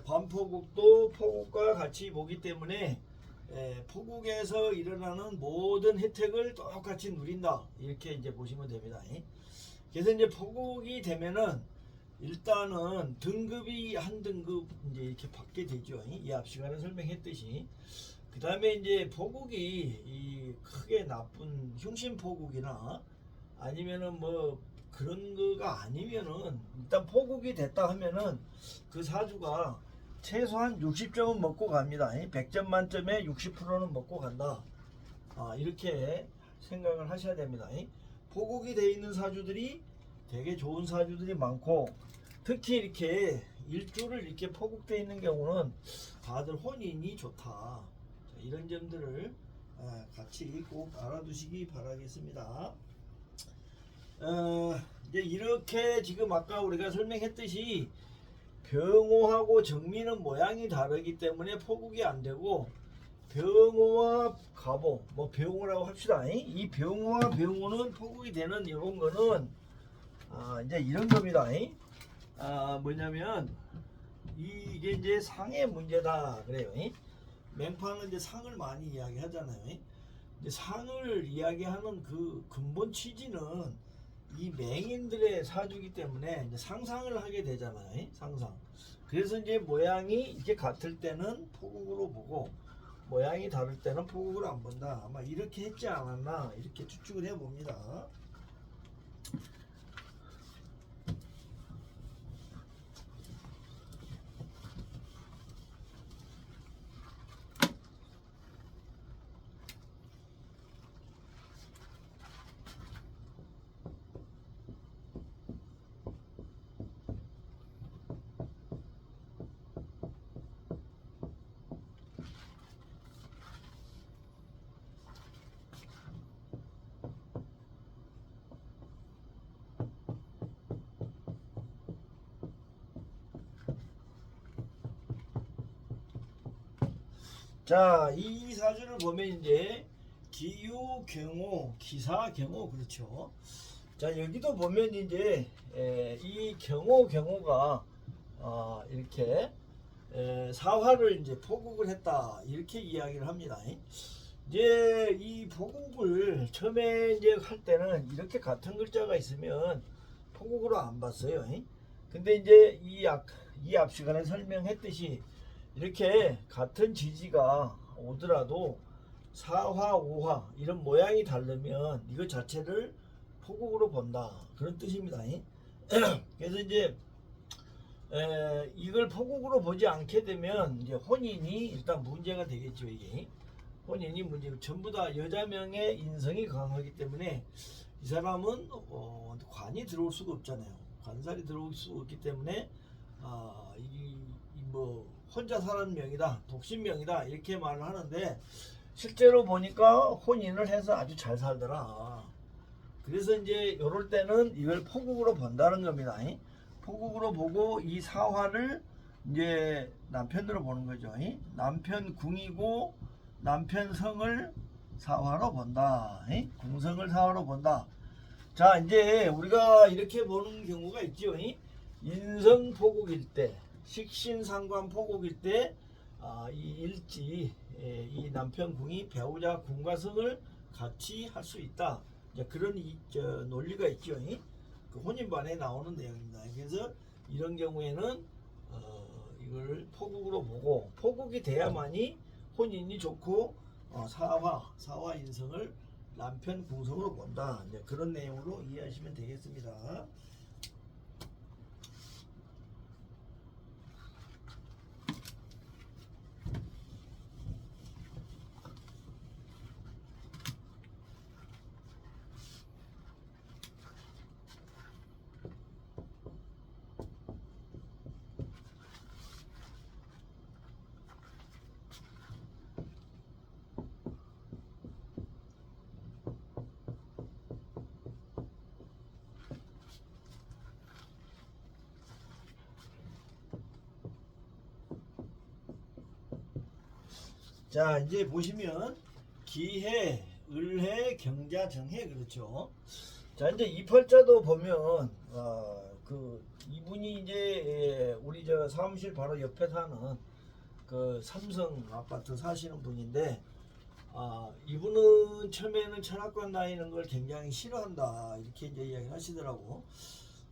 반포국도 포국과 같이 보기 때문에 포국에서 일어나는 모든 혜택을 똑같이 누린다, 이렇게 이제 보시면 됩니다. 그래서 이제 포국이 되면은 일단은 등급이 한 등급 이제 이렇게 받게 되죠. 이 앞 시간에 설명했듯이. 그 다음에 이제 포국이 이 크게 나쁜 흉신포국이나 아니면은 뭐 그런 거가 아니면은 일단 포국이 됐다 하면은 그 사주가 최소한 60점은 먹고 갑니다. 100점 만점에 60%는 먹고 간다. 이렇게 생각을 하셔야 됩니다. 포국이 돼 있는 사주들이 되게 좋은 사주들이 많고, 특히 이렇게 일주를 이렇게 포국돼 있는 경우는 다들 혼인이 좋다. 자, 이런 점들을 같이 꼭 알아두시기 바라겠습니다. 이제 이렇게 지금 아까 우리가 설명했듯이 병호하고 정미는 모양이 다르기 때문에 포국이 안 되고, 병호와 가보, 뭐 병호라고 합시다. 이 병호와 병호는 포국이 되는 이런 거는 이제 이런 겁니다. 뭐냐면 이게 이제 상의 문제다 그래요. 맹파는 이제 상을 많이 이야기하잖아요. 이제 상을 이야기하는 그 근본 취지는 이 맹인들의 사주기 때문에 이제 상상을 하게 되잖아요. 상상. 그래서 이제 모양이 이렇게 같을 때는 포국으로 보고 모양이 다를 때는 포국으로 안 본다. 아마 이렇게 했지 않았나, 이렇게 추측을 해 봅니다. 자, 이 사주를 보면 이제 기유, 경호, 기사, 경호, 그렇죠. 자, 여기도 보면 이제 이 경호가 이렇게 사화를 이제 포국을 했다, 이렇게 이야기를 합니다. 이제 이 포국을 처음에 이제 할 때는 이렇게 같은 글자가 있으면 포국으로 안 봤어요. 근데 이제 이 앞 시간에 설명했듯이 이렇게 같은 지지가 오더라도 사화, 오화 이런 모양이 다르면 이거 자체를 포국으로 본다, 그런 뜻입니다. 그래서 이제 이걸 포국으로 보지 않게 되면 이제 혼인이 일단 문제가 되겠죠. 이게 혼인이 문제고, 전부 다 여자명의 인성이 강하기 때문에 이 사람은 관이 들어올 수가 없잖아요. 관살이 들어올 수 없기 때문에 뭐 혼자 사는 명이다, 독신명이다, 이렇게 말을 하는데 실제로 보니까 혼인을 해서 아주 잘 살더라. 그래서 이제 이럴 때는 이걸 포국으로 본다는 겁니다. 포국으로 보고 이 사화를 이제 남편으로 보는 거죠. 남편 궁이고 남편 성을 사화로 본다. 궁성을 사화로 본다. 자, 이제 우리가 이렇게 보는 경우가 있죠. 인성 포국일 때, 식신상관 포국일 때, 이 일지, 이 남편 궁이 배우자 궁과 성을 같이 할 수 있다. 그런 논리가 있죠. 그 혼인반에 나오는 내용입니다. 그래서 이런 경우에는 이걸 포국으로 보고, 포국이 돼야만이 혼인이 좋고 사화 인성을 남편 궁성으로 본다. 그런 내용으로 이해하시면 되겠습니다. 자, 이제 보시면 기해, 을해, 경자, 정해, 그렇죠. 자, 이제 이 팔자도 보면 이분이 이제 우리 저 사무실 바로 옆에 사는 그 삼성 아파트 사시는 분인데, 이분은 처음에는 철학관 다니는 걸 굉장히 싫어한다 이렇게 이제 이야기를 하시더라고.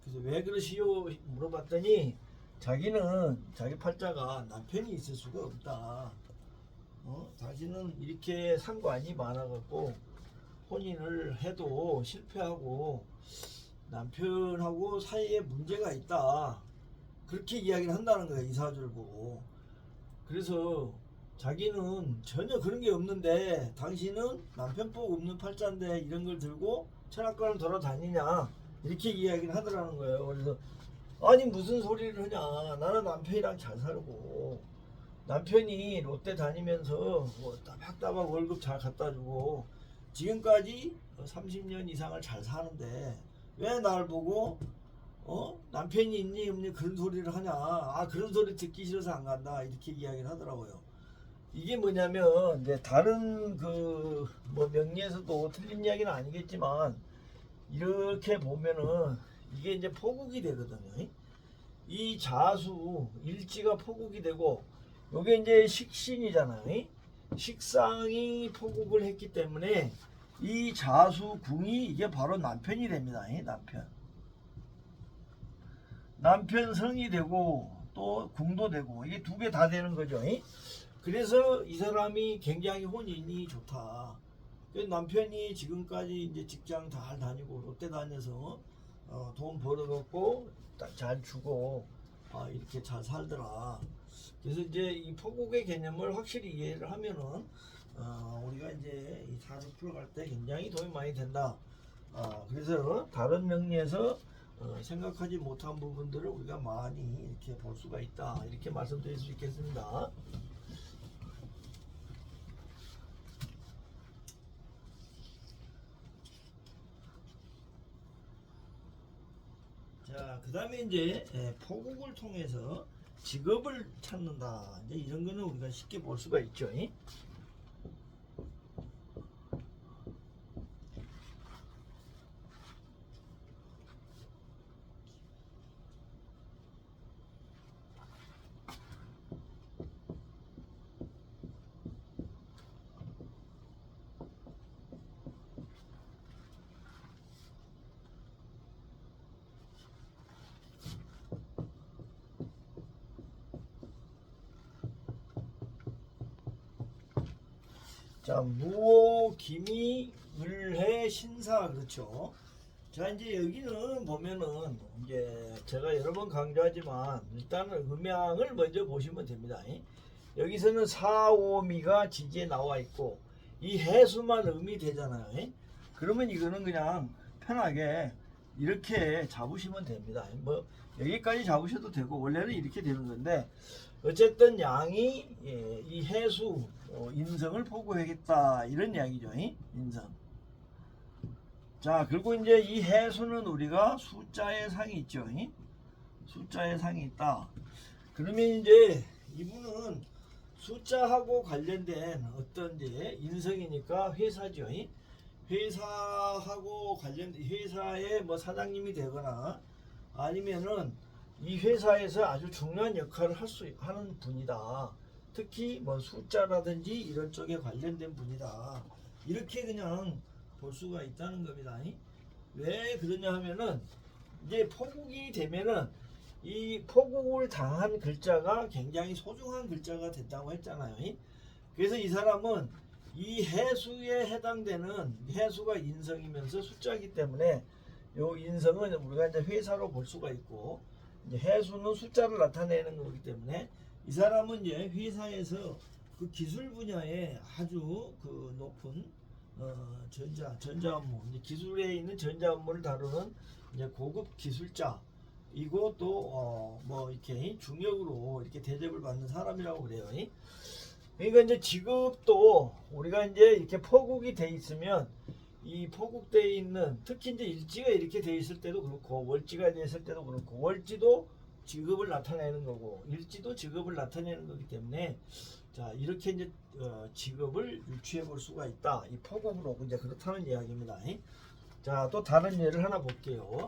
그래서 왜 그러시오 물어봤더니 자기는 자기 팔자가 남편이 있을 수가 없다. 자기는 이렇게 상관이 많아갖고 혼인을 해도 실패하고 남편하고 사이에 문제가 있다. 그렇게 이야기를 한다는 거야, 이 사주를 보고. 그래서 자기는 전혀 그런 게 없는데 당신은 남편복 없는 팔자인데 이런 걸 들고 철학관을 돌아다니냐 이렇게 이야기를 하더라는 거예요. 그래서 아니 무슨 소리를 하냐, 나는 남편이랑 잘 살고 남편이 롯데 다니면서 뭐 따박따박 월급 잘 갖다 주고 지금까지 30년 이상을 잘 사는데 왜 날 보고 남편이 있니 없니 그런 소리를 하냐, 그런 소리 듣기 싫어서 안 간다 이렇게 이야기를 하더라고요. 이게 뭐냐면 이제 다른 그 뭐 명리에서도 틀린 이야기는 아니겠지만 이렇게 보면은 이게 이제 포국이 되거든요. 이 자수 일지가 포국이 되고 요게 이제 식신이잖아요. 식상이 포국을 했기 때문에 이 자수 궁이 이게 바로 남편이 됩니다. 남편 성이 되고 또 궁도 되고 이게 두 개 다 되는 거죠. 그래서 이 사람이 굉장히 혼인이 좋다. 남편이 지금까지 이제 직장 잘 다니고 롯데 다녀서 돈 벌어갖고 잘 주고 이렇게 잘 살더라. 그래서 이제 이 포국의 개념을 확실히 이해를 하면은 우리가 이제 이 사주 풀어갈 때 굉장히 도움이 많이 된다. 그래서 다른 명리에서 생각하지 못한 부분들을 우리가 많이 이렇게 볼 수가 있다. 이렇게 말씀드릴 수 있겠습니다. 자, 그 다음에 이제 포국을 통해서 직업을 찾는다. 이제 이런 거는 우리가 쉽게 볼 수가 있죠. 자, 무오, 기미, 을해, 신사, 그렇죠. 자, 이제 여기는 보면은 이제 제가 여러 번 강조하지만 일단은 음양을 먼저 보시면 됩니다. 여기서는 사오미가 지지에 나와 있고 이 해수만 음이 되잖아요. 그러면 이거는 그냥 편하게 이렇게 잡으시면 됩니다. 뭐 여기까지 잡으셔도 되고 원래는 이렇게 되는 건데 어쨌든 양이 이 해수 인성을 포고하겠다 이런 이야기죠. 인성. 자, 그리고 이제 이 해수는 우리가 숫자의 상이 있죠. 숫자의 상이 있다. 그러면 이제 이분은 숫자하고 관련된 어떤 이제 인성이니까 회사죠. 회사하고 관련된 회사의 뭐 사장님이 되거나 아니면은 이 회사에서 아주 중요한 역할을 하는 분이다. 특히 뭐 숫자라든지 이런 쪽에 관련된 분이다. 이렇게 그냥 볼 수가 있다는 겁니다. 왜 그러냐 하면은 이제 포국이 되면은 이 포국을 당한 글자가 굉장히 소중한 글자가 됐다고 했잖아요. 그래서 이 사람은 이 해수에 해당되는 해수가 인성이면서 숫자이기 때문에 요 인성은 우리가 이제 회사로 볼 수가 있고 이제 해수는 숫자를 나타내는 거기 때문에 이 사람은 이제 회사에서 그 기술 분야에 아주 그 높은 전자 업무, 이제 기술에 있는 전자 업무를 다루는 이제 고급 기술자 이고 또 뭐 이렇게 중역으로 이렇게 대접을 받는 사람이라고 그래요. 그러니까 이제 직업도 우리가 이제 이렇게 포국이 돼 있으면 이 포국되어 있는 특히 이제 일지가 이렇게 돼 있을 때도 그렇고 월지가 돼 있을 때도 그렇고 월지도 직업을 나타내는 거고 일지도 직업을 나타내는 거기 때문에 자 이렇게 이제 직업을 유추해 볼 수가 있다. 이 포국으로 이제 그렇다는 이야기입니다. 자, 또 다른 예를 하나 볼게요.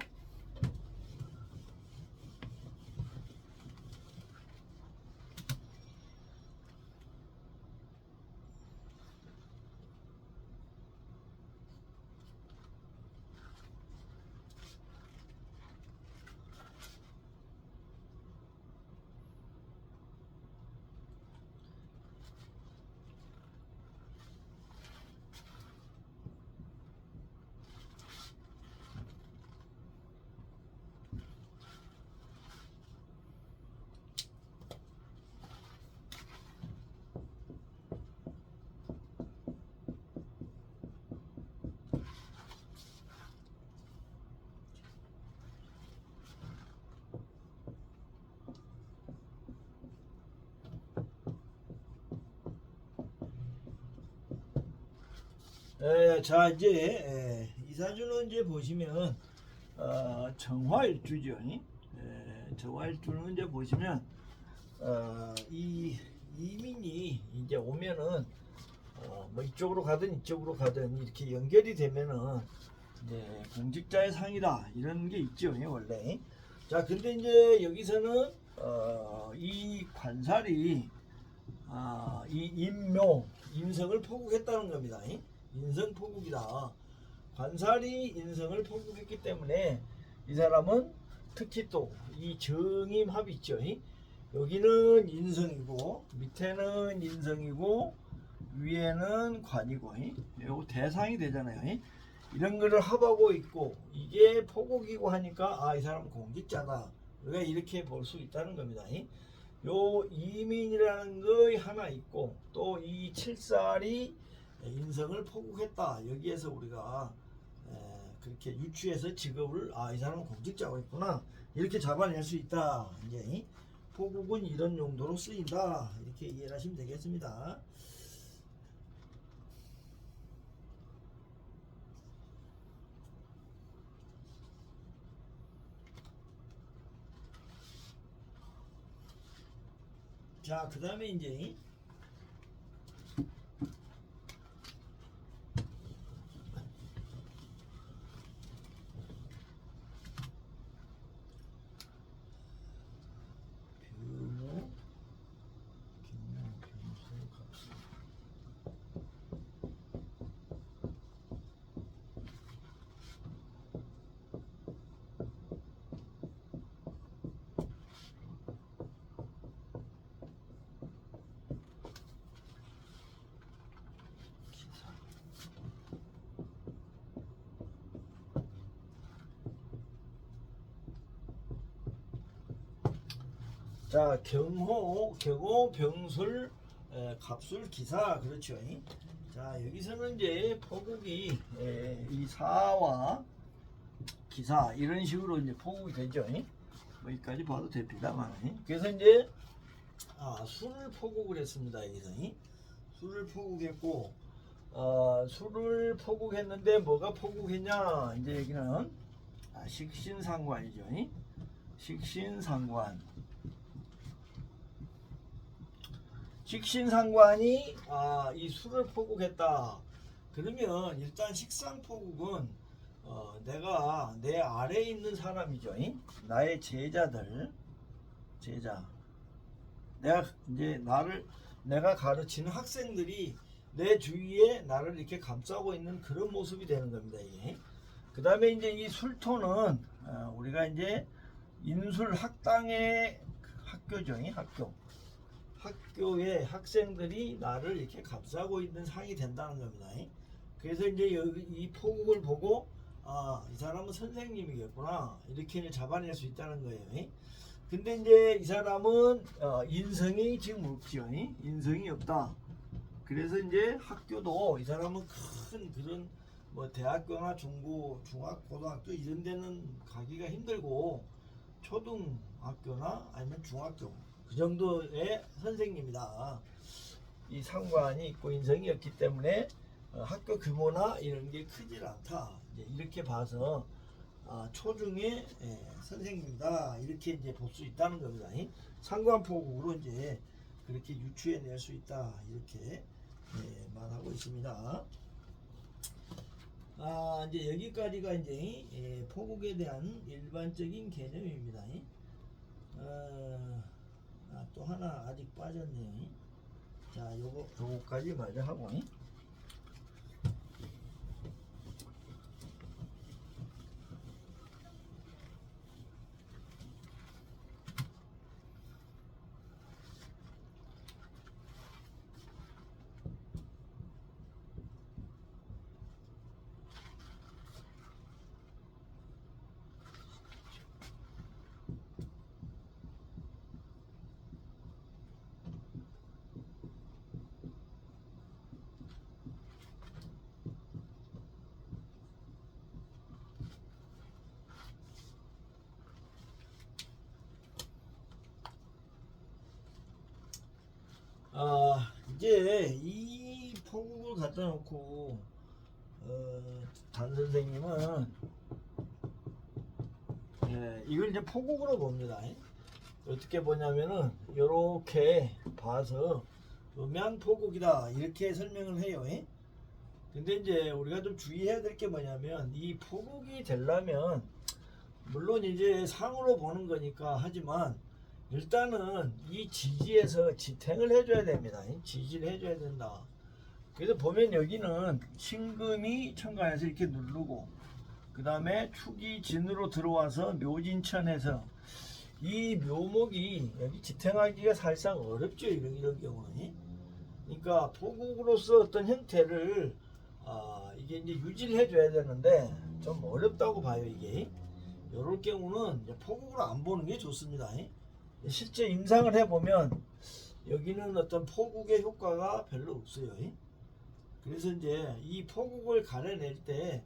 자 이제 이사주는 이제 보시면 정화일주죠. 정화일주는 이제 보시면 이 이민이 이제 오면은 뭐 이쪽으로 가든 이쪽으로 가든 이렇게 연결이 되면은 이제 공직자의 상이다 이런 게 있죠 원래. 자 근데 이제 여기서는 이 관살이 이 인묘 인성을 포국했다는 겁니다. 인성 포국이다. 관살이 인성을 포국했기 때문에 이 사람은 특히 또 이 정임합 있죠. 여기는 인성이고 밑에는 인성이고 위에는 관이고 요거 대상이 되잖아요. 이런 거를 합하고 있고 이게 포국이고 하니까 이 사람은 공직자다. 우리가 이렇게 볼 수 있다는 겁니다. 요 이민이라는 거 하나 있고 또 이 칠살이 인성을 포국했다. 여기에서 우리가 그렇게 유추해서 직업을 이 사람은 공직자가 있구나 이렇게 잡아낼 수 있다. 이제 포국은 이런 용도로 쓰인다. 이렇게 이해를 하시면 되겠습니다. 자, 그 다음에 이제 자, 경호, 격오, 병술, 갑술, 기사 그렇죠. 자, 여기서는 이제 포국이 이 사와 기사 이런 식으로 이제 포국이 되죠. 뭐 여기까지 봐도 됩니다만. 그래서 이제 술을 포국을 했습니다. 여기서 술을 포국했고 술을 포국했는데 뭐가 포국했냐? 이제 여기는 식신상관이죠. 식신상관. 식신상관이 이 술을 포국했다. 그러면 일단 식상포국은 내가 내 아래에 있는 사람이죠. 나의 제자들, 제자. 내가 가르치는 학생들이 내 주위에 나를 이렇게 감싸고 있는 그런 모습이 되는 겁니다. 그 다음에 이제 이 술토는 우리가 이제 인술 학당의 학교죠. 학교의 학생들이 나를 이렇게 감싸고 있는 상이 된다는 겁니다. 그래서 이제 여기 이 포국을 보고 이 사람은 선생님이겠구나 이렇게 잡아낼 수 있다는 거예요. 근데 이제 이 사람은 인성이 지금 없지요. 인성이 없다. 그래서 이제 학교도 이 사람은 큰 그런 뭐 대학교나 중학, 고등학교 이런 데는 가기가 힘들고 초등학교나 아니면 중학교 그 정도의 선생님이다. 이 상관이 있고 인성이 없기 때문에 학교 규모나 이런 게 크질 않다. 이렇게 봐서 초중의 선생님이다. 이렇게 이제 볼 수 있다는 겁니다. 상관포국으로 이제 그렇게 유추해낼 수 있다. 이렇게 말하고 있습니다. 이제 여기까지가 이제 포국에 대한 일반적인 개념입니다. 또 하나 아직 빠졌네요. 자, 요거까지 마저 하고. 이제 이 포국을 갖다 놓고 단 선생님은 이걸 이제 포국으로 봅니다. 어떻게 보냐면은 이렇게 봐서 음양포국이다 이렇게 설명을 해요. 근데 이제 우리가 좀 주의해야 될 게 뭐냐면 이 포국이 되려면 물론 이제 상으로 보는 거니까 하지만 일단은 이 지지에서 지탱을 해줘야 됩니다. 지지를 해줘야 된다. 그래서 보면 여기는 신금이 천간에서 이렇게 누르고 그 다음에 축이 진으로 들어와서 묘진천에서 이 묘목이 여기 지탱하기가 사실상 어렵죠. 이런 경우는. 그러니까 포국으로서 어떤 형태를 이게 이제 유지를 해줘야 되는데 좀 어렵다고 봐요. 이게 이럴 경우는 이제 포국으로 안 보는 게 좋습니다. 실제 임상을 해보면 여기는 어떤 포국의 효과가 별로 없어요. 그래서 이제 이 포국을 가려낼 때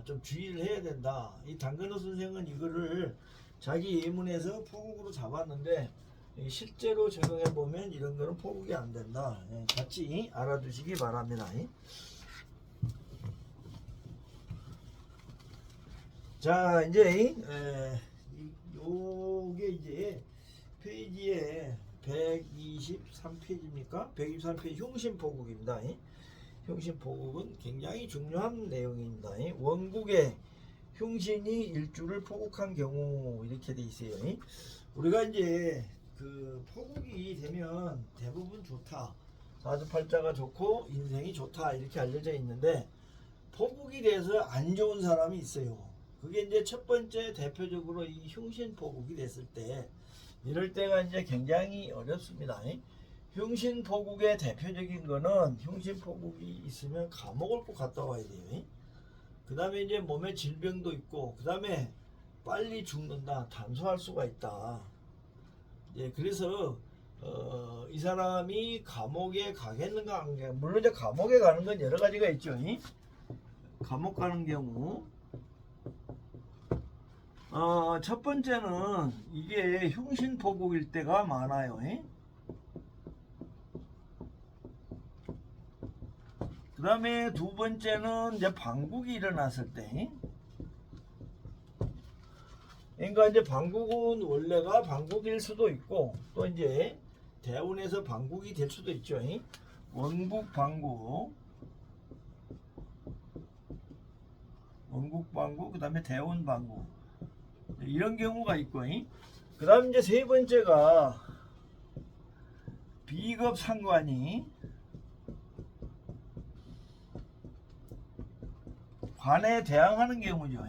좀 주의를 해야 된다. 이 당근호 선생은 이거를 자기 예문에서 포국으로 잡았는데 실제로 적용해 보면 이런 거는 포국이 안 된다. 같이 알아두시기 바랍니다. 자, 이제 요게 이제 페이지에 123페이지입니까? 123페이지 흉신포국입니다. 흉신포국은 굉장히 중요한 내용입니다. 원국의 흉신이 일주를 포국한 경우 이렇게 돼 있어요. 우리가 이제 그 포국이 되면 대부분 좋다. 사주팔자가 좋고 인생이 좋다 이렇게 알려져 있는데 포국이 돼서 안 좋은 사람이 있어요. 그게 이제 첫 번째 대표적으로 이 흉신포국이 됐을 때 이럴 때가 이제 굉장히 어렵습니다. 흉신포국의 대표적인 거는 흉신포국이 있으면 감옥을 꼭 갔다 와야 돼요. 그 다음에 이제 몸에 질병도 있고 그 다음에 빨리 죽는다, 단수할 수가 있다. 그래서 이 사람이 감옥에 가겠는가 안 가. 물론 이제 감옥에 가는 건 여러 가지가 있죠. 감옥 가는 경우 첫 번째는 이게 흉신포국일 때가 많아요. 그 다음에 두 번째는 이제 방국이 일어났을 때. 그러니까 이제 방국은 원래가 방국일 수도 있고 또 이제 대운에서 방국이 될 수도 있죠. 원국 방국, 그 다음에 대운 방국 이런 경우가 있고 그 다음 이제 세 번째가 비급 상관이 관에 대항하는 경우죠.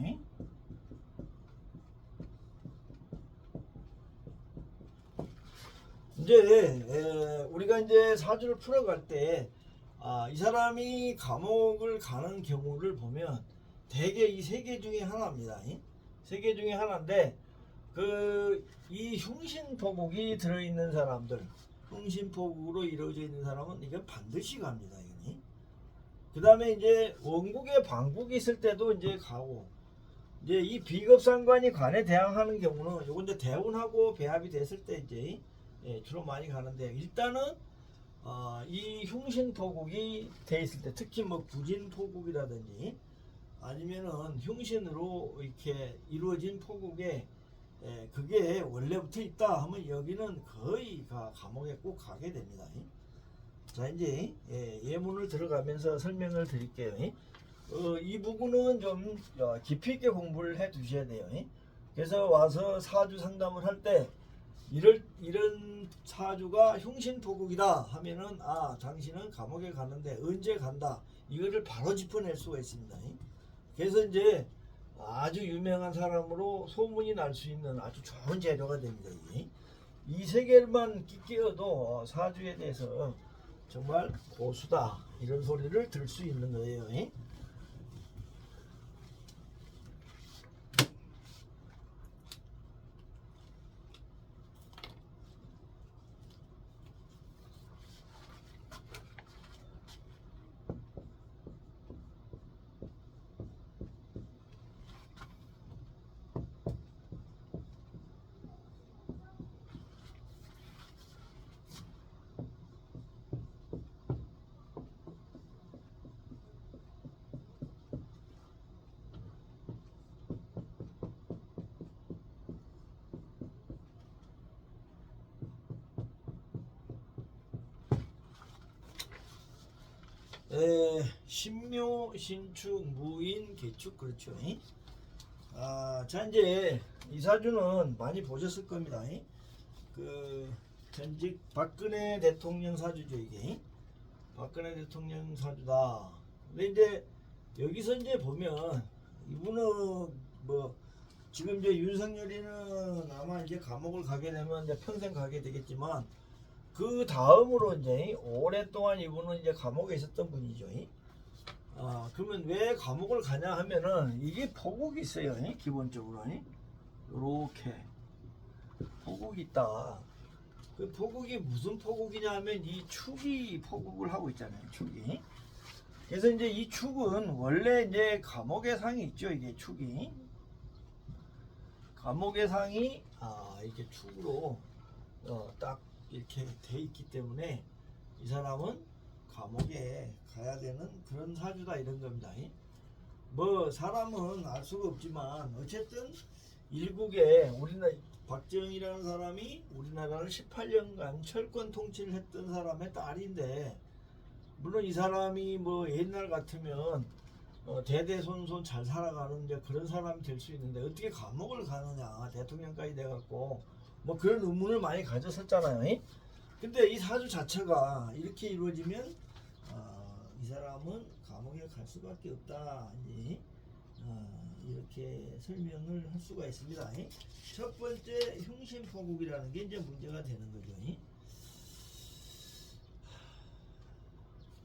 이제 우리가 이제 사주를 풀어갈 때 이 사람이 감옥을 가는 경우를 보면 대개 이 세 개 중에 하나입니다. 세 개 중에 하나인데 이 흉신포국이 들어있는 사람들, 흉신포국으로 이루어져 있는 사람은 이게 반드시 갑니다. 그 다음에 이제 원국에 방국이 있을 때도 이제 가고 이제 이 비급상관이 관에 대항하는 경우는 요건 이제 대운하고 배합이 됐을 때 이제 주로 많이 가는데 일단은 이 흉신포국이 돼 있을 때 특히 뭐 구진포국이라든지 아니면은 흉신으로 이렇게 이루어진 포국에 그게 원래부터 있다 하면 여기는 거의 감옥에 꼭 가게 됩니다. 자 이제 예문을 들어가면서 설명을 드릴게요. 이 부분은 좀 깊이 있게 공부를 해 두셔야 돼요. 그래서 와서 사주 상담을 할 때 이런 사주가 흉신포국이다 하면은 당신은 감옥에 가는데 언제 간다 이거를 바로 짚어낼 수가 있습니다. 그래서 이제 아주 유명한 사람으로 소문이 날 수 있는 아주 좋은 재료가 됩니다. 이 세 개만 끼어도 사주에 대해서 정말 고수다 이런 소리를 들 수 있는 거예요. 신묘, 신축, 무인, 개축 그렇죠. 자 이제 이 사주는 많이 보셨을 겁니다. 그 전직 박근혜 대통령 사주죠 이게. 박근혜 대통령 사주다. 근데 이제 여기서 이제 보면 이분은 뭐 지금 이제 윤석열이는 아마 이제 감옥을 가게 되면 이제 평생 가게 되겠지만 그 다음으로 이제 오랫동안 이분은 이제 감옥에 있었던 분이죠. 그러면 왜 감옥을 가냐 하면은 이게 포국이 있어요. 기본적으로 이렇게 포국이 있다. 그 포국이 무슨 포국이냐 하면 이 축이 포국을 하고 있잖아요. 축이. 그래서 이제 이 축은 원래 이제 감옥의 상이 있죠. 이게 축이. 감옥의 상이 이렇게 축으로 딱 이렇게 돼 있기 때문에 이 사람은 감옥에 가야 되는 그런 사주다 이런 겁니다. 뭐 사람은 알 수가 없지만 어쨌든 일국에 우리나라 박정희라는 사람이 우리나라를 18년간 철권 통치를 했던 사람의 딸인데 물론 이 사람이 뭐 옛날 같으면 대대손손 잘 살아가는 이제 그런 사람이 될 수 있는데 어떻게 감옥을 가느냐 대통령까지 돼갖고 뭐 그런 의문을 많이 가졌었잖아요. 근데 이 사주 자체가 이렇게 이루어지면 이 사람은 감옥에 갈 수밖에 없다 이렇게 설명을 할 수가 있습니다. 첫 번째 흉신포국이라는 게 이제 문제가 되는 거죠.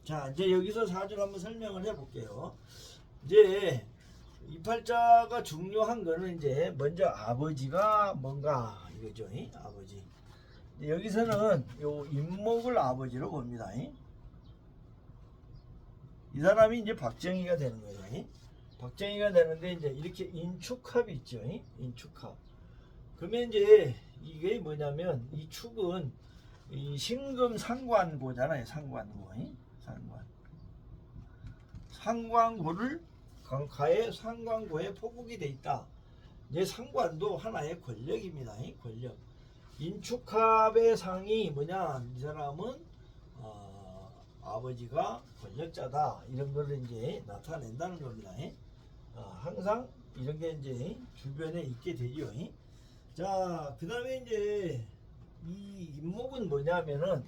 자 이제 여기서 사주를 한번 설명을 해볼게요. 이제 이 팔자가 중요한 거는 이제 먼저 아버지가 뭔가 이거죠. 아버지. 여기서는 요 인목을 아버지로 봅니다. 이 사람이 이제 박정희가 되는 거예요. 박정희가 되는데 이제 이렇게 인축합이 있죠. 인축합. 그러면 이제 이게 뭐냐면 이 축은 이 신금 상관고잖아요. 상관고. 상관고를 가에 상관고에 포국이 돼 있다. 이제 상관도 하나의 권력입니다. 권력. 인축합의 상이 뭐냐? 이 사람은 아버지가 권력자다. 이런 걸 이제 나타낸다는 겁니다. 항상 이런 게 이제 주변에 있게 되죠. 자, 그 다음에 이제 이 인목은 뭐냐면은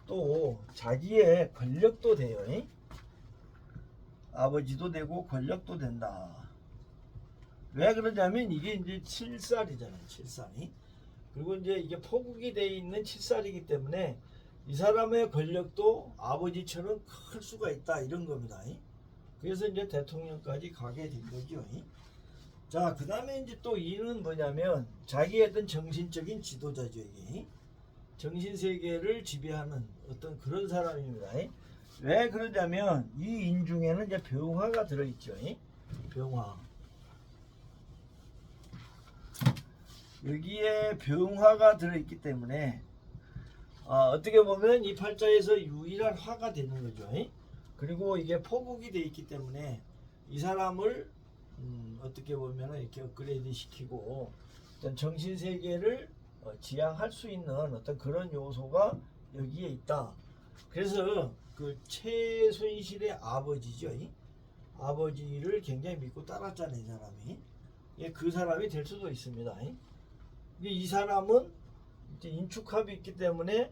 또 자기의 권력도 돼요. 아버지도 되고 권력도 된다. 왜 그러냐면 이게 이제 7살이잖아요. 7살이. 그리고 이제 이게 포국이 되어 있는 7살이기 때문에 이 사람의 권력도 아버지처럼 클 수가 있다. 이런 겁니다. 그래서 이제 대통령까지 가게 된 거죠. 자, 그 다음에 이제 또 이는 뭐냐면 자기의 어떤 정신적인 지도자죠. 이게. 정신세계를 지배하는 어떤 그런 사람입니다. 왜 그러냐면 이 인중에는 이제 병화가 들어있죠. 병화. 여기에 병화가 들어있기 때문에 어떻게 보면 이 팔자에서 유일한 화가 되는 거죠. 그리고 이게 포국이 되어 있기 때문에 이 사람을 어떻게 보면 이렇게 업그레이드 시키고 어떤 정신세계를 지향할 수 있는 어떤 그런 요소가 여기에 있다. 그래서 그 최순실의 아버지죠. 아버지를 굉장히 믿고 따랐잖아요. 이 사람이. 그 사람이 될 수도 있습니다. 이 사람은 이제 인축합이 있기 때문에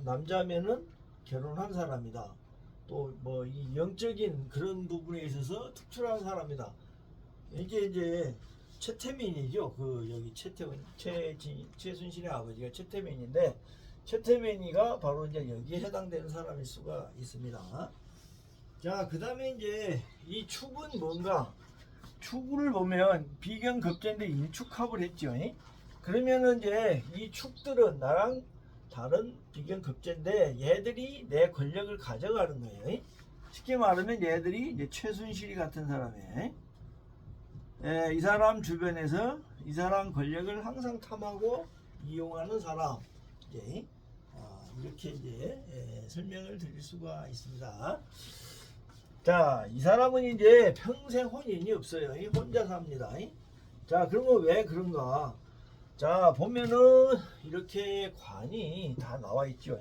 남자면은 결혼한 사람이다. 또 뭐 이 영적인 그런 부분에 있어서 특출한 사람이다. 이게 이제 최태민이죠. 그 여기 최순실의 아버지가 최태민인데 최태민이가 바로 이제 여기에 해당되는 사람일 수가 있습니다. 자, 그 다음에 이제 이 축은 뭔가 축을 보면 비견급제인데 인축합을 했죠. 그러면은 이제 이 축들은 나랑 다른 비견급제인데 얘들이 내 권력을 가져가는 거예요. 쉽게 말하면 얘들이 이제 최순실이 같은 사람이에요. 이 사람 주변에서 이 사람 권력을 항상 탐하고 이용하는 사람. 이렇게 이제 설명을 드릴 수가 있습니다. 자, 이 사람은 이제 평생 혼인이 없어요. 혼자 삽니다. 자, 그러면 왜 그런가? 자, 보면은 이렇게 관이 다 나와 있죠.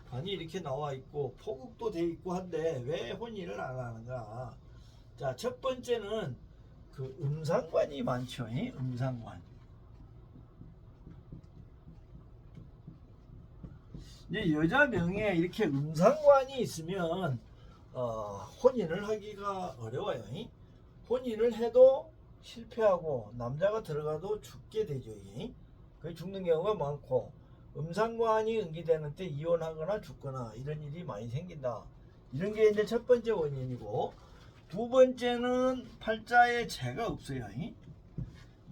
관이 이렇게 나와 있고 포국도 돼 있고 한데 왜 혼인을 안 하는가? 자, 첫 번째는 그 음상관이 많죠. 음상관. 이제 여자 명의에 이렇게 음상관이 있으면 혼인을 하기가 어려워요. 혼인을 해도 실패하고 남자가 들어가도 죽게 되죠. 그 죽는 경우가 많고 음상관이 응기되는 때 이혼하거나 죽거나 이런 일이 많이 생긴다. 이런 게 이제 첫 번째 원인이고, 두 번째는 팔자에 재가 없어요.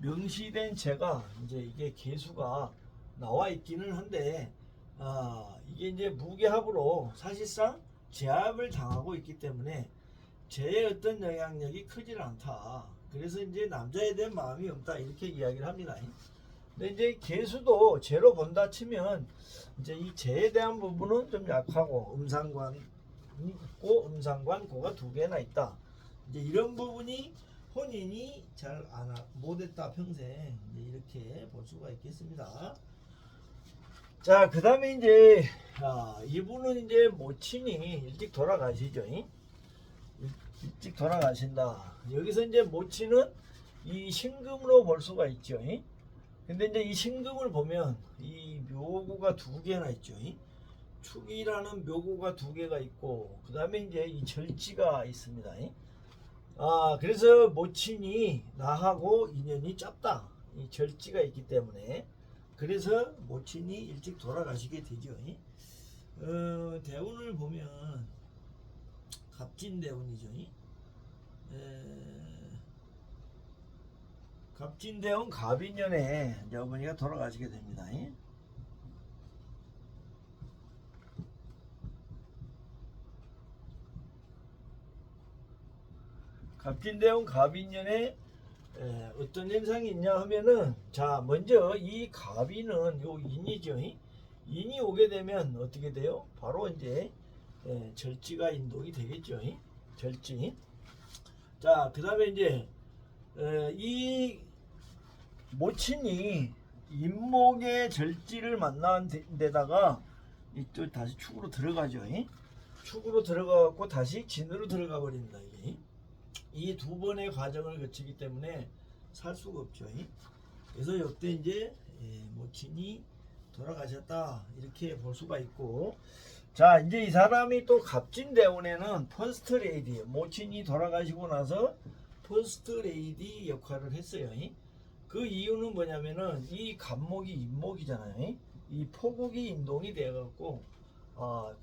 명시된 재가 이제 이게 개수가 나와 있기는 한데 이게 이제 무게합으로 사실상 제압을 당하고 있기 때문에 재의 어떤 영향력이 크질 않다. 그래서 이제 남자에 대한 마음이 없다 이렇게 이야기를 합니다. 근데 이제 개수도 재로 본다 치면 이제 이 재에 대한 부분은 좀 약하고 음상관 있고 음상관 고가 두 개나 있다. 이제 이런 부분이 혼인이 잘 못했다 평생 이제 이렇게 볼 수가 있겠습니다. 자, 그 다음에 이제 이분은 이제 모친이 일찍 돌아가시죠. 일찍 돌아가신다. 여기서 이제 모친은 이 신금으로 볼 수가 있죠. 근데 이제 이 신금을 보면 이 묘구가 두 개나 있죠. 축이라는 묘구가 두 개가 있고 그 다음에 이제 이 절지가 있습니다. 그래서 모친이 나하고 인연이 짧다. 이 절지가 있기 때문에 그래서 모친이 일찍 돌아가시게 되죠. 대운을 보면 갑진대운이죠. 갑진대운 갑인년에 이제 어머니가 돌아가시게 됩니다. 갑진대운 갑인년에 어떤 현상이 있냐 하면은, 자, 먼저 이 갑인은 요 인이죠. 인이 오게 되면 어떻게 돼요? 바로 이제 절지가 인동이 되겠죠. 절지. 자, 그 다음에 이제 이 모친이 인목의 절지를 만난 데다가 이쪽 다시 축으로 들어가죠. 축으로 들어가고 다시 진으로 들어가 버립니다. 이게 이 두 번의 과정을 거치기 때문에 살 수가 없죠. 그래서 이때 이제 모친이 돌아가셨다 이렇게 볼 수가 있고, 자, 이제 이 사람이 또 갑진대운에는 퍼스트 레이디, 모친이 돌아가시고 나서 퍼스트 레이디 역할을 했어요. 그 이유는 뭐냐면은 이 갑목이 인목이잖아요. 이 포국이 인동이 되어갖고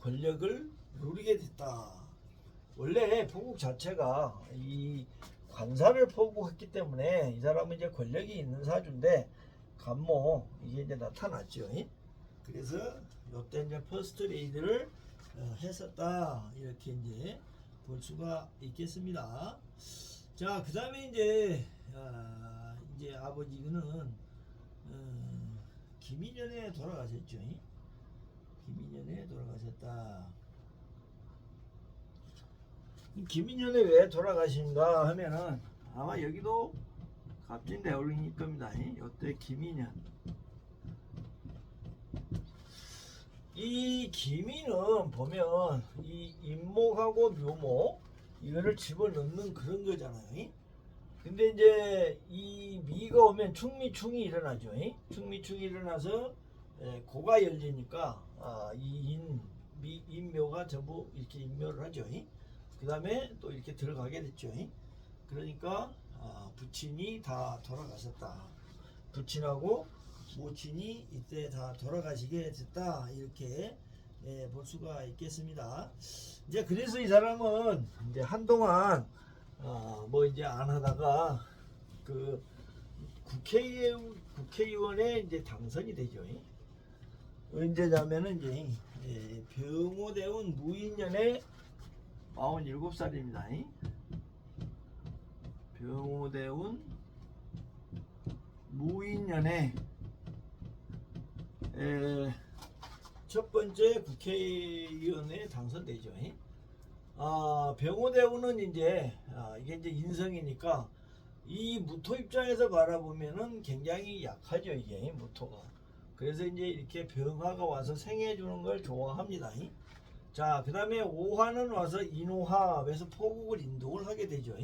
권력을 누리게 됐다. 원래 포국 자체가 이 관사를 포국했기 때문에 이 사람은 이제 권력이 있는 사주인데 갑목 이게 이제 나타났죠. 그래서 이때 이제 퍼스트 레이드를 했었다 이렇게 이제 볼 수가 있겠습니다. 자, 그 다음에 이제 아버지는 김인년에 돌아가셨죠. 김인년에 돌아가셨다. 김인년에 왜 돌아가신가 하면은 아마 여기도 갑진대운일 겁니다. 이때 김인년. 이 기미는 보면 이 인목하고 묘목 이거를 집어넣는 그런 거잖아요. 근데 이제 이 미가 오면 충미충이 일어나죠. 충미충이 일어나서 고가 열리니까 이 인묘가 전부 이렇게 인묘를 하죠. 그 다음에 또 이렇게 들어가게 됐죠. 그러니까 부친이 다 돌아가셨다. 부친하고 모친이 이때 다 돌아가시게 됐다 이렇게 볼 수가 있겠습니다. 이제 그래서 이 사람은 이제 한동안 뭐 이제 안 하다가 그 국회의원에 이제 당선이 되죠. 언제냐면은 이제 병오대운 무인년에 47살입니다. 병오대운 무인년에 첫 번째 국회의원에 당선되죠. 병오대운은 이제 이게 이제 인성이니까 이 무토 입장에서 바라보면은 굉장히 약하죠. 이게 무토가 그래서 이제 이렇게 병화가 와서 생해 주는 걸 좋아합니다. 자, 그 다음에 오화는 와서 인오합에서 포국을 인도를 하게 되죠.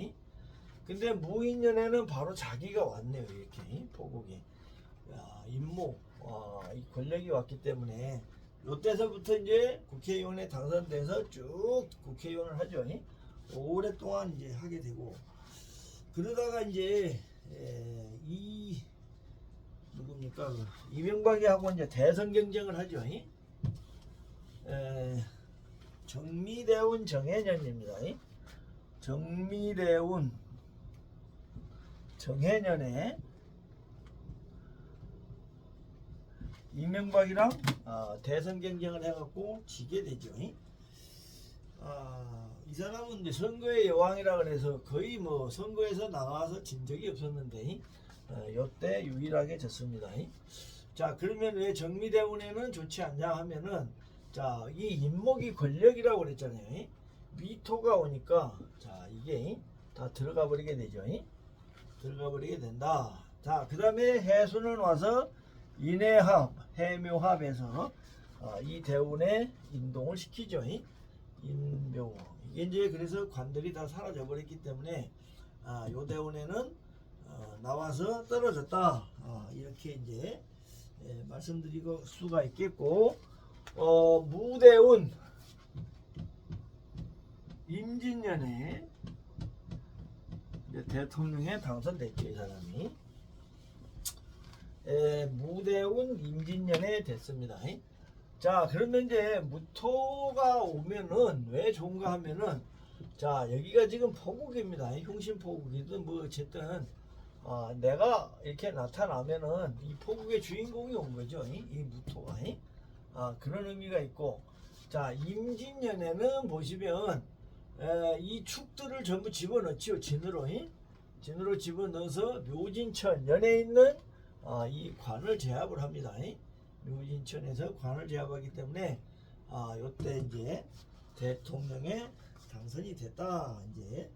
근데 무인년에는 바로 자기가 왔네요. 이렇게 포국이. 야, 임목, 이 권력이 왔기 때문에 요때서부터 이제 국회의원에 당선돼서 쭉 국회의원을 하죠. 오랫동안 이제 하게 되고, 그러다가 이제 이 누굽니까, 이명박이 하고 이제 대선 경쟁을 하죠. 정미대운 정해년입니다. 정미대운 정해년에 이명박이랑 대선 경쟁을 해갖고 지게 되죠. 이 사람은 이제 선거의 여왕이라 그래서 거의 뭐 선거에서 나가서 진 적이 없었는데 요때 유일하게 졌습니다. 자, 그러면 왜 정미대운에는 좋지 않냐 하면은, 자, 이 인목이 권력이라고 그랬잖아요. 미토가 오니까 자, 이게 다 들어가 버리게 되죠. 들어가 버리게 된다. 자, 그 다음에 해수는 와서 인해합, 해묘합에서 이 대운에 인동을 시키죠. 인묘. 이게 이제 그래서 관들이 다 사라져 버렸기 때문에 요 대운에는 나와서 떨어졌다. 이렇게 이제 말씀드릴 수가 있겠고, 무대운 임진년에 이제 대통령에 당선됐죠. 이 사람이. 무대운 임진년에 됐습니다. 자, 그러면 이제 무토가 오면은 왜 좋은가 하면은, 자, 여기가 지금 포국입니다. 흉신포국이든 뭐 어쨌든 내가 이렇게 나타나면은 이 포국의 주인공이 온 거죠. 이 무토가. 그런 의미가 있고, 자, 임진년에는 보시면 이 축들을 전부 집어넣죠. 진으로. 진으로 집어넣어서 묘진천 연에 있는 이 관을 제압을 합니다. 묘진천에서 관을 제압하기 때문에 요때 이제 대통령에 당선이 됐다. 이제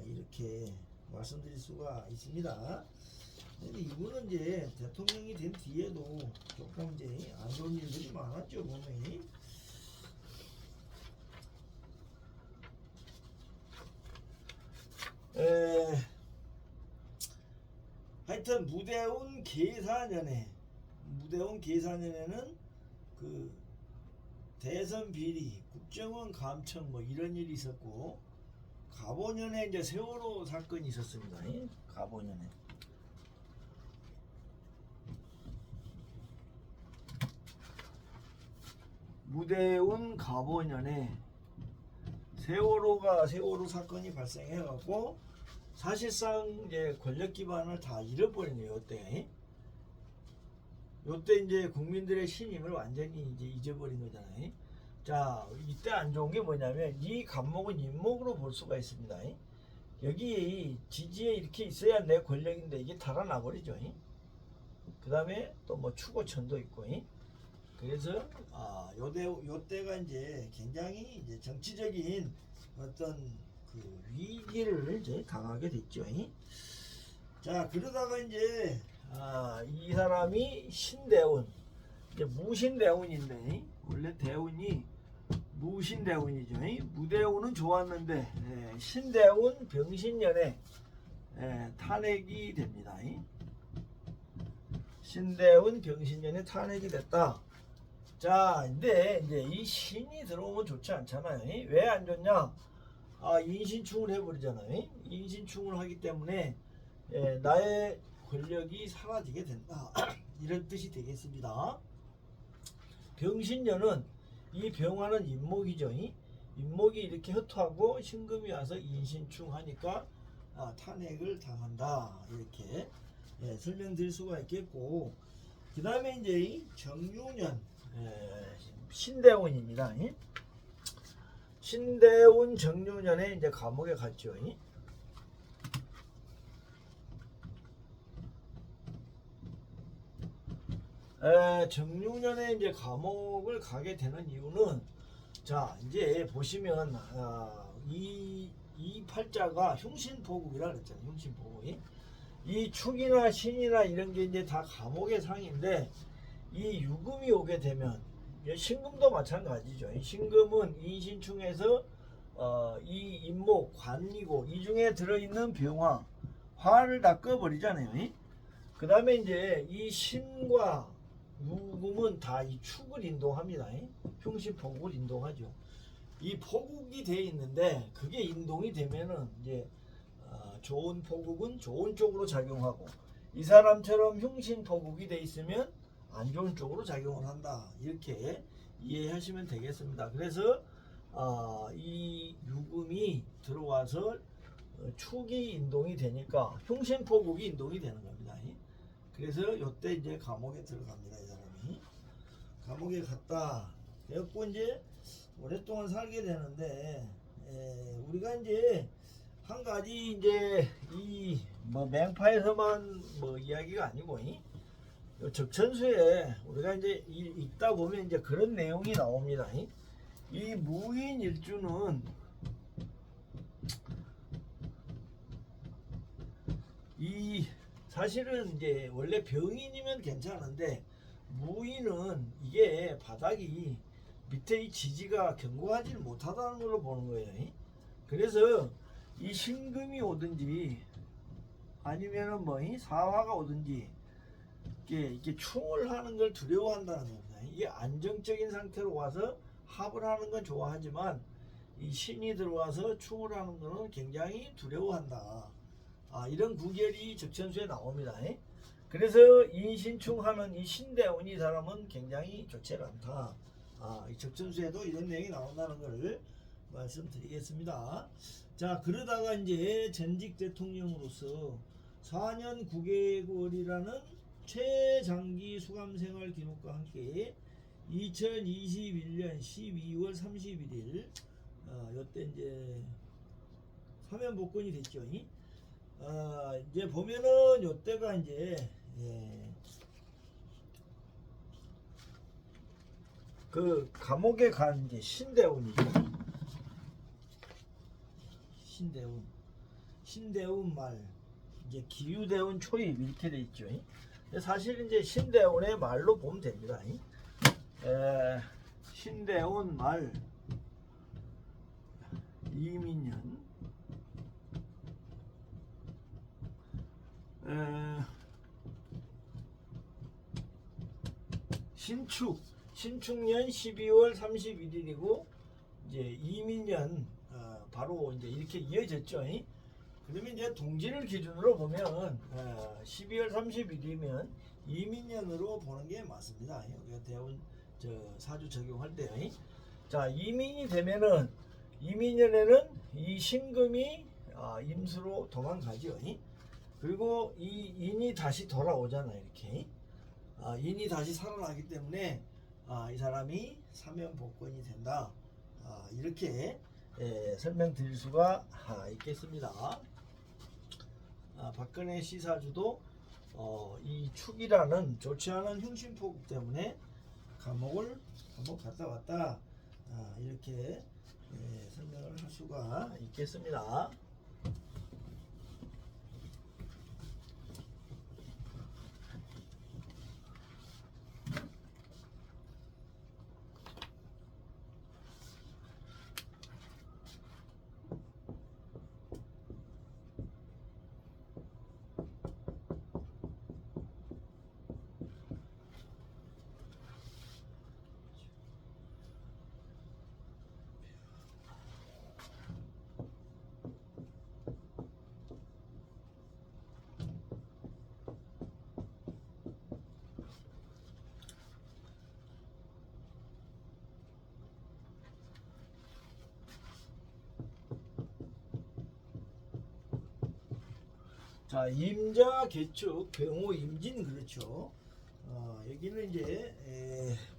이렇게 말씀드릴 수가 있습니다. 근데 이분은 이제 대통령이 된 뒤에도 조금 이제 안 좋은 일들이 많았죠. 분명히. 하여튼 무대운 계사년에는 그 대선 비리, 국정원 감청 뭐 이런 일이 있었고, 갑오년에 이제 세월호 사건이 있었습니다. 갑오년에. 무대운 갑오년에 세월호 사건이 발생해갖고 사실상 이제 권력 기반을 다 잃어버리네요. 요때 이제 국민들의 신임을 완전히 이제 잊어버린 거잖아요. 자, 이때 안 좋은 게 뭐냐면 이 간목은 인목으로 볼 수가 있습니다. 여기 지지에 이렇게 있어야 내 권력인데 이게 달아나 버리죠. 그 다음에 또 뭐 추고천도 있고. 그래서 요때가 이제 굉장히 이제 정치적인 어떤 그 위기를 이제 당하게 됐죠. 자, 그러다가 이제 이 사람이 신대운, 이제 무신대운인데, 원래 대운이 무신대운이죠. 무대운은 좋았는데 신대운 병신년에 탄핵이 됩니다. 신대운 병신년에 탄핵이 됐다. 자, 근데 이제 이 신이 들어오면 좋지 않잖아요. 왜 안 좋냐? 인신충을 해버리잖아요. 인신충을 하기 때문에 나의 권력이 사라지게 된다. 이런 뜻이 되겠습니다. 병신년은 이 병화는 인목이죠. 인목이 이렇게 흩어하고 신금이 와서 인신충하니까 탄핵을 당한다. 이렇게 설명드릴 수가 있겠고, 그 다음에 이제 정유년 신대운입니다. 신대운 정유년에 이제 감옥에 갔죠. 정유년에 이제 감옥을 가게 되는 이유는, 자, 이제 보시면 이 팔자가 흉신포국이라 그랬잖아요. 흉신포국이. 이 축이나 신이나 이런 게 이제 다 감옥의 상인데, 이 유금이 오게 되면 신금도 마찬가지죠. 이 신금은 인신충에서 이 인목 관이고 이 중에 들어있는 병화 화를 다 꺼버리잖아요. 그 다음에 이제 이 신과 유금은 다 이 축을 인동합니다. 흉신포국을 인동하죠. 이 포국이 돼 있는데 그게 인동이 되면은 이제 좋은 포국은 좋은 쪽으로 작용하고 이 사람처럼 흉신포국이 돼 있으면 안 좋은 쪽으로 작용을 한다. 이렇게 이해하시면 되겠습니다. 그래서 이 유금이 들어와서 축이 인동이 되니까 흉신포국이 인동이 되는 겁니다. 그래서 요때 이제 감옥에 들어갑니다. 이 사람이 감옥에 갔다. 그래갖고 이제 오랫동안 살게 되는데 우리가 이제 한 가지 이제 이 뭐 맹파에서만 뭐 이야기가 아니고 요 적천수에 우리가 이제 읽다 보면 이제 그런 내용이 나옵니다. 이 무인일주는 이 사실은 이제 원래 병인이면 괜찮은데 무인은 이게 바닥이 밑에 이 지지가 견고하지 못하다는 걸로 보는 거예요. 그래서 이 신금이 오든지 아니면은 뭐 사화가 오든지 이렇게 충을 하는 걸 두려워한다는 겁니다. 이게 안정적인 상태로 와서 합을 하는 건 좋아하지만 이 신이 들어와서 충을 하는 거는 굉장히 두려워한다. 이런 구결이 적천수에 나옵니다. 그래서 인신충하는 이 신대운이 사람은 굉장히 좋지 않다. 이 적천수에도 이런 내용이 나온다는 걸 말씀드리겠습니다. 자, 그러다가 이제 전직 대통령으로서 4년 9개월이라는 최장기 수감생활 기록과 함께 2021년 12월 31일 요때 이제 사면 복권이 됐죠. 이제 보면은 요때가 이제 그 감옥에 간 이제 신대운이죠. 신대운 말 이제 기유대운 초입 이렇게 돼 있죠. 사실 이제 신대운의 말로 보면 됩니다. 신대운 말 이민년 신축년 12월 31일이고 이제 이민년 바로 이제 이렇게 이어졌죠. 그러면 이제 동지를 기준으로 보면 12월 30일이면 이민년으로 보는 게 맞습니다. 우리가 대운 사주 적용할 때. 자, 이민이 되면은 이민년에는 이 신금이 임수로 도망가죠. 그리고 이 인이 다시 돌아오잖아요. 이렇게 인이 다시 살아나기 때문에 이 사람이 사면 복권이 된다. 이렇게 설명드릴 수가 있겠습니다. 박근혜 시사주도 이 축이라는 좋지 않은 흉신포국 때문에 감옥을 한번 갔다 왔다. 이렇게 설명을 할 수가 있겠습니다. 자, 임자 개축 병호 임진 그렇죠. 여기는 이제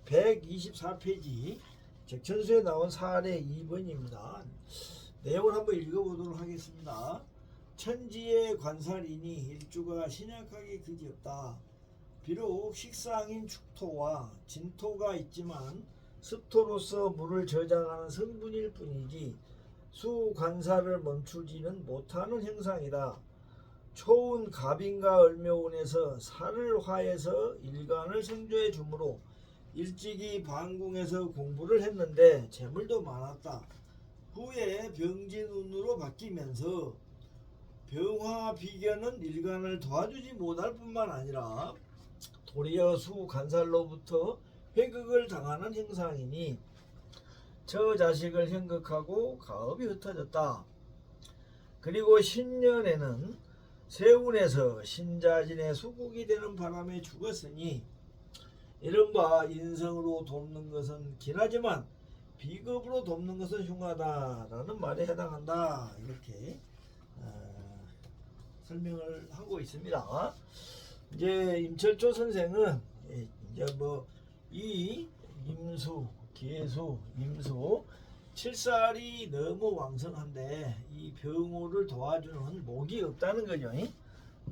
124페이지 적천수에 나온 사례 2번입니다. 내용을 한번 읽어보도록 하겠습니다. 천지의 관살이니 일주가 신약하게 그지없다. 비록 식상인 축토와 진토가 있지만 습토로서 물을 저장하는 성분일 뿐이지 수 관살을 멈추지는 못하는 형상이다. 초운 갑인과 을묘운에서 살을 화해서 일간을 생조해 주므로 일찍이 반궁에서 공부를 했는데 재물도 많았다. 후에 병진운으로 바뀌면서 병화 비견은 일간을 도와주지 못할 뿐만 아니라 도리어 수 간살로부터 회극을 당하는 형상이니 저 자식을 형극하고 가업이 흩어졌다. 그리고 신년에는 세운에서 신자진의 수국이 되는 바람에 죽었으니 이른바 인성으로 돕는 것은 기나지만 비겁으로 돕는 것은 흉하다라는 말에 해당한다. 이렇게 설명을 하고 있습니다. 이제 임철조 선생은 이제 뭐 이 임수, 계수, 임수 7살이 너무 왕성한데 이 병호를 도와주는 목이 없다는 거죠.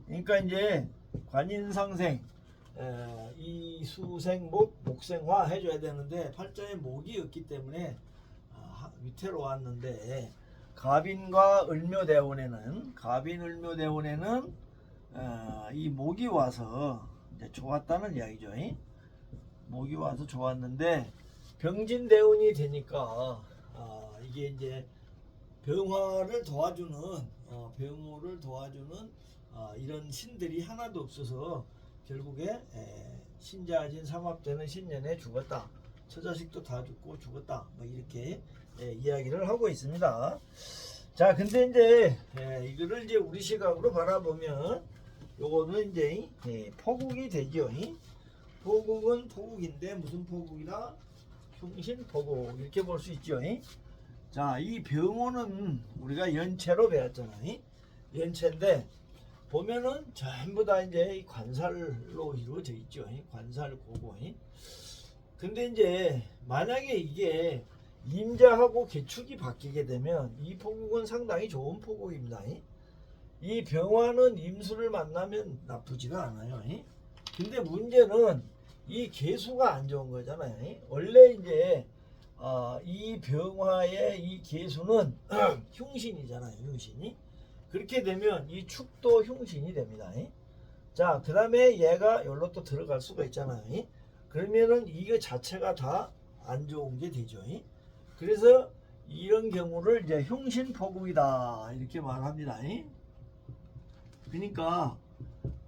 그러니까 이제 관인상생 이 수생목, 목생화 해줘야 되는데 팔자에 목이 없기 때문에 위태로웠는데 갑인과 을묘대운에는 이 목이 와서 이제 좋았다는 이야기죠. 목이 와서 좋았는데 병진대운이 되니까 이게 이제 병화를 도와주는 병호를 도와주는 이런 신들이 하나도 없어서 결국에 신자진 삼합되는 신년에 죽었다. 처자식도 다 죽었다. 뭐 이렇게 이야기를 하고 있습니다. 자, 근데 이제 이거를 이제 우리 시각으로 바라보면 요거는 이제 포국이 되죠. 포국은 포국인데 무슨 포국이다? 흉신포국 이렇게 볼 수 있죠. 자, 이 병호는 우리가 연체로 배웠잖아요. 연체인데 보면은 전부 다 이제 관살로 이루어져 있죠. 관살고고. 근데 이제 만약에 이게 임자하고 개축이 바뀌게 되면 이 포국은 상당히 좋은 포국입니다. 이 병화는 임수를 만나면 나쁘지가 않아요. 근데 문제는 이 개수가 안 좋은 거잖아요. 원래 이제 이 병화의 이 개수는 흉신이잖아요. 흉신이. 그렇게 되면 이 축도 흉신이 됩니다. 자, 그 다음에 얘가 여기로 또 들어갈 수가 있잖아요. 그러면은 이거 자체가 다 안 좋은 게 되죠. 그래서 이런 경우를 이제 흉신포국이다 이렇게 말합니다. 그러니까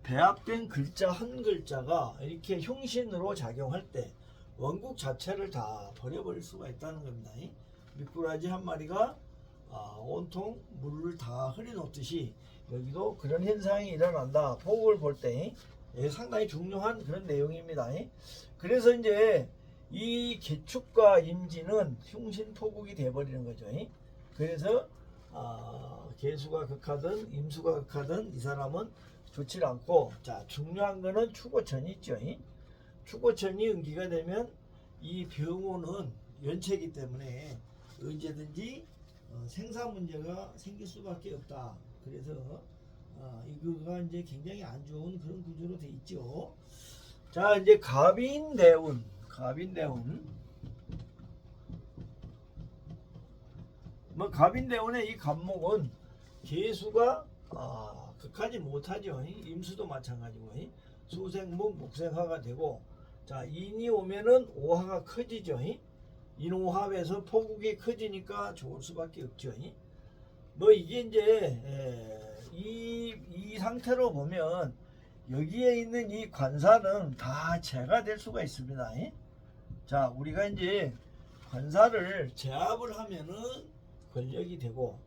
배합된 글자 한 글자가 이렇게 흉신으로 작용할 때 원국 자체를 다 버려버릴 수가 있다는 겁니다. 미꾸라지 한 마리가 온통 물을 다 흐려놓듯이 여기도 그런 현상이 일어난다. 포국을 볼 때 상당히 중요한 그런 내용입니다. 그래서 이제 이 개축과 임진은 흉신포국이 되어버리는 거죠. 그래서 개수가 극하든 임수가 극하든 이 사람은 좋지 않고, 자, 중요한 거는 추고천이 있죠. 추고천이 응기가 되면 이 병호는 연체이기 때문에 언제든지 생사 문제가 생길 수밖에 없다. 그래서 이거가 이제 굉장히 안 좋은 그런 구조로 돼 있죠. 자, 이제 갑인대운. 뭐 갑인대운의 이 갑목은 개수가 극하지 못하죠. 임수도 마찬가지고 수생목, 목생화가 되고, 자, 인이 오면은 오화가 커지죠. 인오합에서 포국이 커지니까 좋을 수밖에 없죠. 뭐 이게 이제 이 상태로 보면 여기에 있는 이 관사는 다 재가 될 수가 있습니다. 자, 우리가 이제 관사를 제압을 하면은 권력이 되고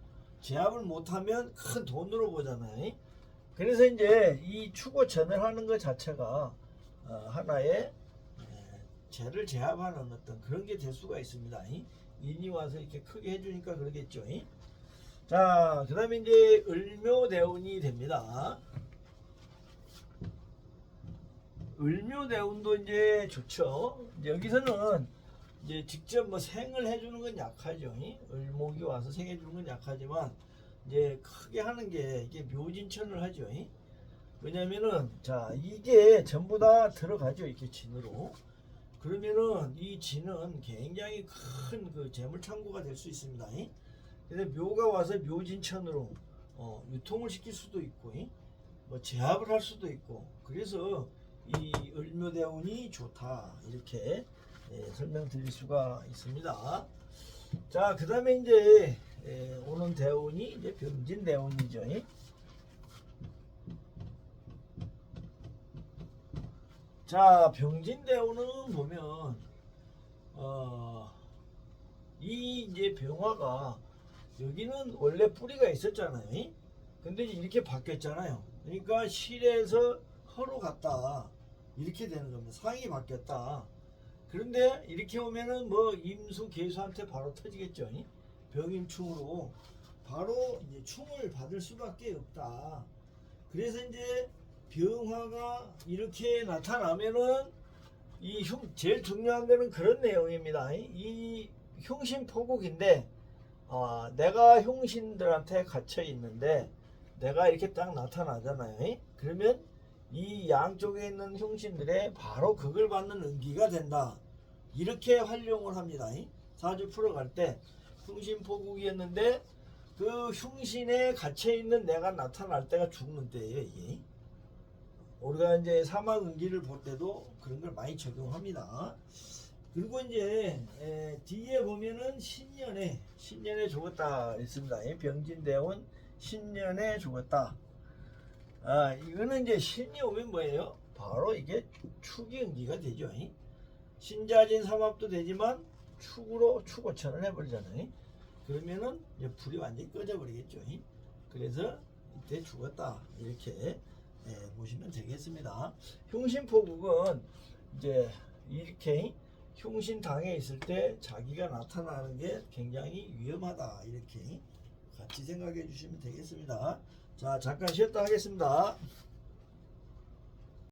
제압을 못하면 큰 돈으로 보잖아요. 그래서 이제 이 추고전을 하는 것 자체가 하나의 죄를 제압하는 어떤 그런 게 될 수가 있습니다. 인이 와서 이렇게 크게 해주니까 그러겠죠. 자, 그 다음에 이제 을묘대운이 됩니다. 을묘대운도 이제 좋죠. 이제 여기서는 이제 직접 뭐 생을 해주는 건 약하죠. 을목이 와서 생해주는 건 약하지만 이제 크게 하는 게 이게 묘진천을 하죠. 왜냐면은 자, 이게 전부 다 들어가죠. 이렇게 진으로. 그러면은 이 진은 굉장히 큰 그 재물 창고가 될 수 있습니다. 근데 묘가 와서 묘진천으로 유통을 시킬 수도 있고, 뭐 제압을 할 수도 있고, 그래서 이 을묘대운이 좋다 이렇게 설명드릴 수가 있습니다. 자, 그 다음에 이제 오는 대운이 이제 병진대운이죠. 자, 병진대운은 보면 이 이제 병화가 여기는 원래 뿌리가 있었잖아요. 근데 이렇게 바뀌었잖아요. 그러니까 실에서 허로 갔다 이렇게 되는 겁니다. 상이 바뀌었다. 그런데 이렇게 오면은 뭐 임수 개수한테 바로 터지겠죠. 병임충으로 바로 이제 충을 받을 수밖에 없다. 그래서 이제 병화가 이렇게 나타나면은 제일 중요한 거는 그런 내용입니다. 이 흉신포국인데 내가 흉신들한테 갇혀 있는데 내가 이렇게 딱 나타나잖아요. 그러면 이 양쪽에 있는 흉신들의 바로 그걸 받는 은기가 된다. 이렇게 활용을 합니다. 사주 풀어갈 때 흉신포국이었는데 그 흉신에 갇혀 있는 내가 나타날 때가 죽는 때예요. 이게. 우리가 이제 사막은기를 볼 때도 그런 걸 많이 적용합니다. 그리고 이제 뒤에 보면은 신년에 죽었다 있습니다. 병진대운 신년에 죽었다. 이거는 이제 신이 오면 뭐예요? 바로 이게 축이 은기가 되죠. 신자진 삼합도 되지만 축으로 축오천을 해버리잖아요. 그러면은 이제 불이 완전히 꺼져 버리겠죠. 그래서 이때 죽었다 이렇게 보시면 되겠습니다. 흉신포국은 이제 이렇게 흉신 당에 있을 때 자기가 나타나는 게 굉장히 위험하다 이렇게 같이 생각해 주시면 되겠습니다. 자, 잠깐 쉬었다 하겠습니다.